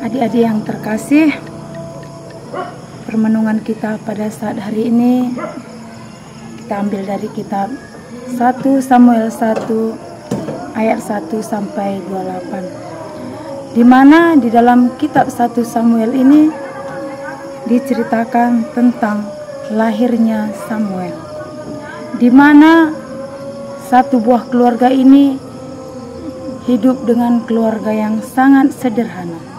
Adik-adik yang terkasih, permenungan kita pada saat hari ini kita ambil dari kitab 1 Samuel 1 ayat 1 sampai 28, di mana di dalam kitab 1 Samuel ini diceritakan tentang lahirnya Samuel, di mana satu buah keluarga ini hidup dengan keluarga yang sangat sederhana.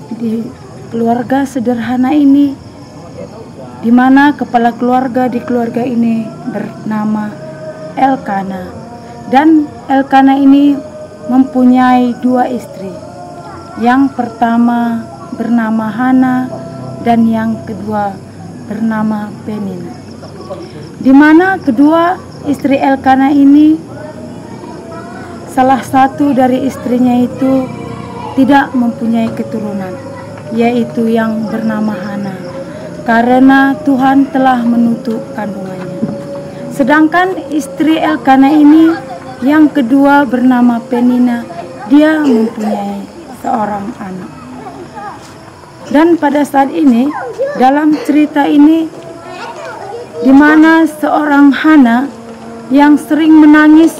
Di keluarga sederhana ini, di mana kepala keluarga di keluarga ini bernama Elkana, dan Elkana ini mempunyai 2 istri. Yang pertama bernama Hana dan yang kedua bernama Penina. Di mana kedua istri Elkana ini, salah satu dari istrinya itu tidak mempunyai keturunan, yaitu yang bernama Hana, karena Tuhan telah menutup kandungannya. Sedangkan istri Elkana ini yang kedua bernama Penina, dia mempunyai seorang anak. Dan pada saat ini, dalam cerita ini, di mana seorang Hana yang sering menangis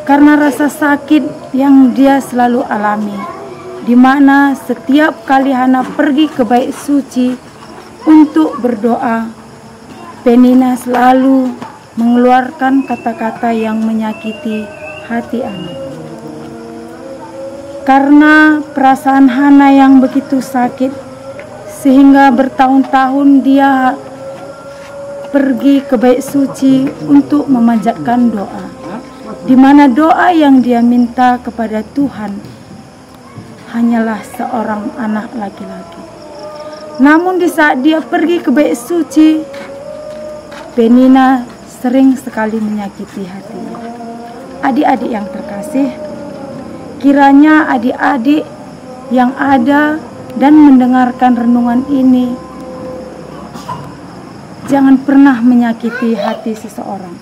karena rasa sakit yang dia selalu alami, di mana setiap kali Hana pergi ke bait suci untuk berdoa, Penina selalu mengeluarkan kata-kata yang menyakiti hati anak. Karena perasaan Hana yang begitu sakit, sehingga bertahun-tahun dia pergi ke bait suci untuk memanjatkan doa, di mana doa yang dia minta kepada Tuhan hanyalah seorang anak laki-laki. Namun di saat dia pergi ke bait suci, Penina sering sekali menyakiti hatinya. Adik-adik yang terkasih, kiranya adik-adik yang ada dan mendengarkan renungan ini jangan pernah menyakiti hati seseorang.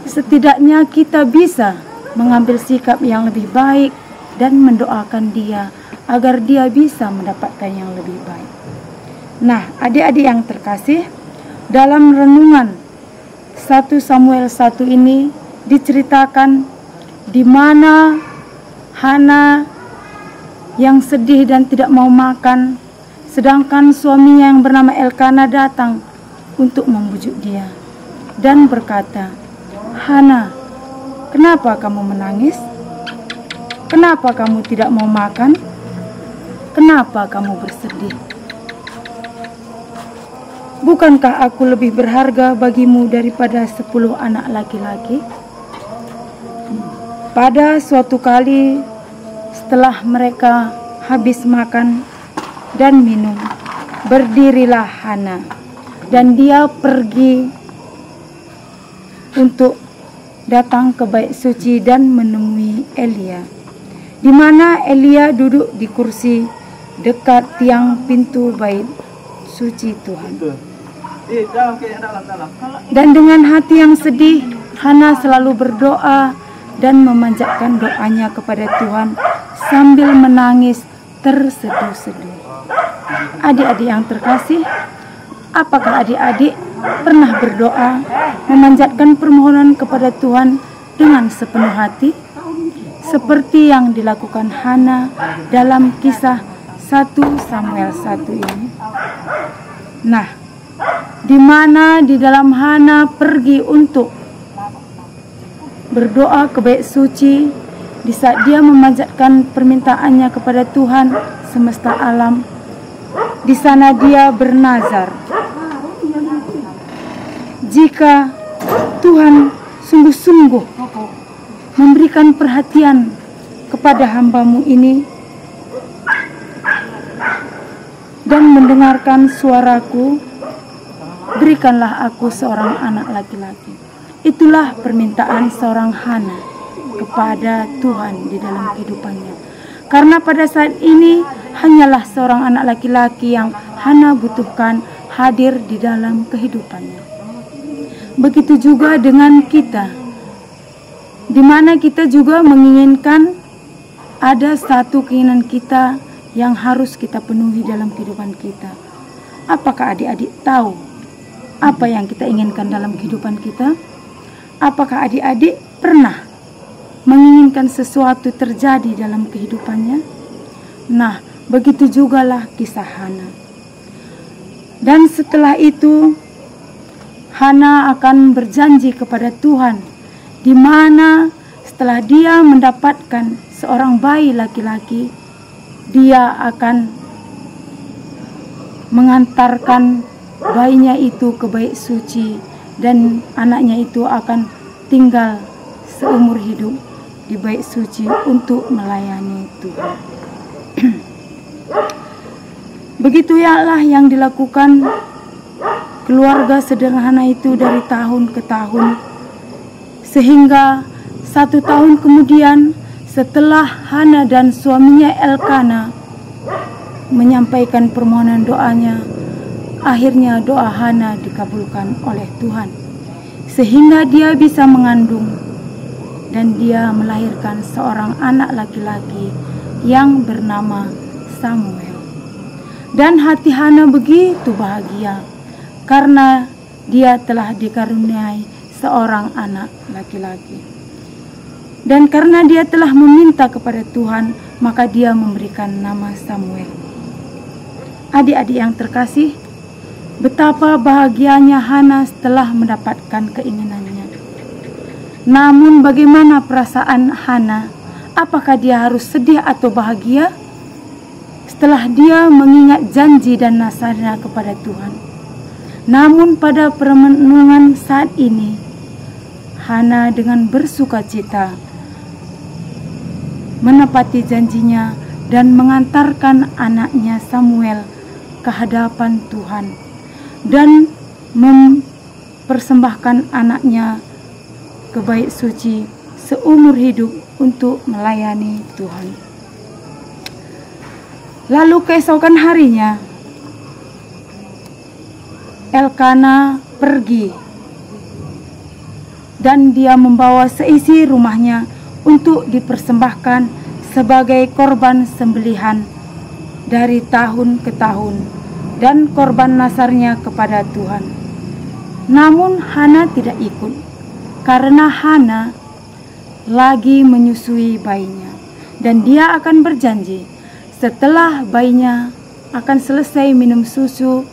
Setidaknya kita bisa mengambil sikap yang lebih baik dan mendoakan dia agar dia bisa mendapatkan yang lebih baik. Nah, adik-adik yang terkasih, dalam renungan 1 Samuel 1 ini diceritakan di mana Hana yang sedih dan tidak mau makan, sedangkan suaminya yang bernama Elkana datang untuk membujuk dia dan berkata, "Hana, kenapa kamu menangis? Kenapa kamu tidak mau makan? Kenapa kamu bersedih? Bukankah aku lebih berharga bagimu daripada 10 anak laki-laki?" Pada suatu kali setelah mereka habis makan dan minum, berdirilah Hana dan dia pergi untuk datang ke bait suci dan menemui Elia, di mana Elia duduk di kursi dekat tiang pintu bait suci Tuhan. Dan dengan hati yang sedih, Hana selalu berdoa dan memanjatkan doanya kepada Tuhan sambil menangis terseduh-seduh. Adik-adik yang terkasih, apakah adik-adik pernah berdoa memanjatkan permohonan kepada Tuhan dengan sepenuh hati seperti yang dilakukan Hana dalam kisah 1 Samuel 1 ini? Nah, di mana di dalam Hana pergi untuk berdoa ke bait suci, di saat dia memanjatkan permintaannya kepada Tuhan semesta alam, di sana dia bernazar jika Tuhan sungguh-sungguh memberikan perhatian kepada hamba-Mu ini dan mendengarkan suaraku, berikanlah aku seorang anak laki-laki. Itulah permintaan seorang Hana kepada Tuhan di dalam kehidupannya. Karena pada saat ini hanyalah seorang anak laki-laki yang Hana butuhkan hadir di dalam kehidupannya. Begitu juga dengan kita, di mana kita juga menginginkan ada satu keinginan kita yang harus kita penuhi dalam kehidupan kita. Apakah adik-adik tahu apa yang kita inginkan dalam kehidupan kita? Apakah adik-adik pernah menginginkan sesuatu terjadi dalam kehidupannya? Nah, begitu jugalah kisah Hana. Dan setelah itu Hana akan berjanji kepada Tuhan, di mana setelah dia mendapatkan seorang bayi laki-laki, dia akan mengantarkan bayinya itu ke bait suci, dan anaknya itu akan tinggal seumur hidup di bait suci untuk melayani Tuhan. Begitu ialah yang dilakukan keluarga sederhana itu dari tahun ke tahun, sehingga 1 tahun kemudian setelah Hana dan suaminya Elkana menyampaikan permohonan doanya, akhirnya doa Hana dikabulkan oleh Tuhan, sehingga dia bisa mengandung dan dia melahirkan seorang anak laki-laki yang bernama Samuel. Dan hati Hana begitu bahagia karena dia telah dikaruniai seorang anak laki-laki. Dan karena dia telah meminta kepada Tuhan, maka dia memberikan nama Samuel. Adik-adik yang terkasih, betapa bahagianya Hana setelah mendapatkan keinginannya. Namun bagaimana perasaan Hana? Apakah dia harus sedih atau bahagia? Setelah dia mengingat janji dan nasarnya kepada Tuhan. Namun pada perenungan saat ini, Hana dengan bersuka cita menepati janjinya dan mengantarkan anaknya Samuel ke hadapan Tuhan dan mempersembahkan anaknya ke bait suci seumur hidup untuk melayani Tuhan. Lalu keesokan harinya Elkana pergi dan dia membawa seisi rumahnya untuk dipersembahkan sebagai korban sembelihan dari tahun ke tahun dan korban nasarnya kepada Tuhan. Namun Hana tidak ikut karena Hana lagi menyusui bayinya, dan dia akan berjanji setelah bayinya akan selesai minum susu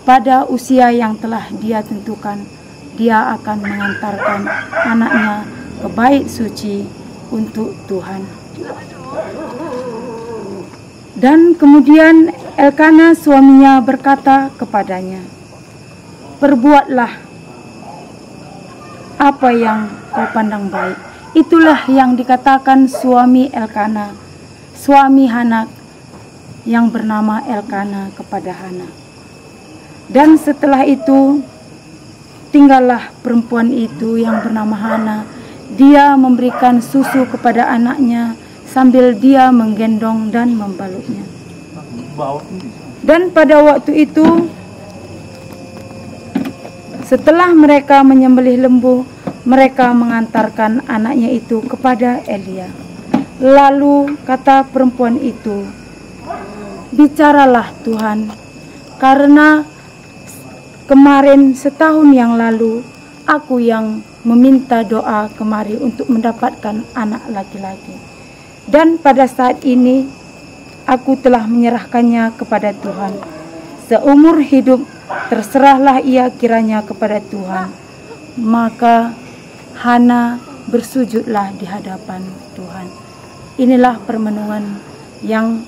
pada usia yang telah dia tentukan, dia akan mengantarkan anaknya ke bait suci untuk Tuhan. Dan kemudian Elkana suaminya berkata kepadanya, "Perbuatlah apa yang kau pandang baik." Itulah yang dikatakan suami Elkana, suami Hana yang bernama Elkana kepada Hana. Dan setelah itu tinggallah perempuan itu yang bernama Hana. Dia memberikan susu kepada anaknya sambil dia menggendong dan membalutnya. Dan pada waktu itu, setelah mereka menyembelih lembu, mereka mengantarkan anaknya itu kepada Elia. Lalu kata perempuan itu, "Bicaralah Tuhan, karena kemarin setahun yang lalu aku yang meminta doa kemari untuk mendapatkan anak laki-laki. Dan pada saat ini aku telah menyerahkannya kepada Tuhan. Seumur hidup terserahlah ia kiranya kepada Tuhan." Maka Hana bersujudlah di hadapan Tuhan. Inilah permenungan yang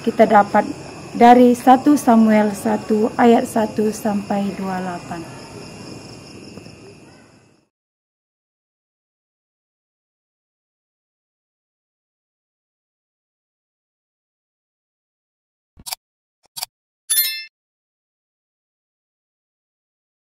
kita dapat dari 1 Samuel 1 ayat 1 sampai 28.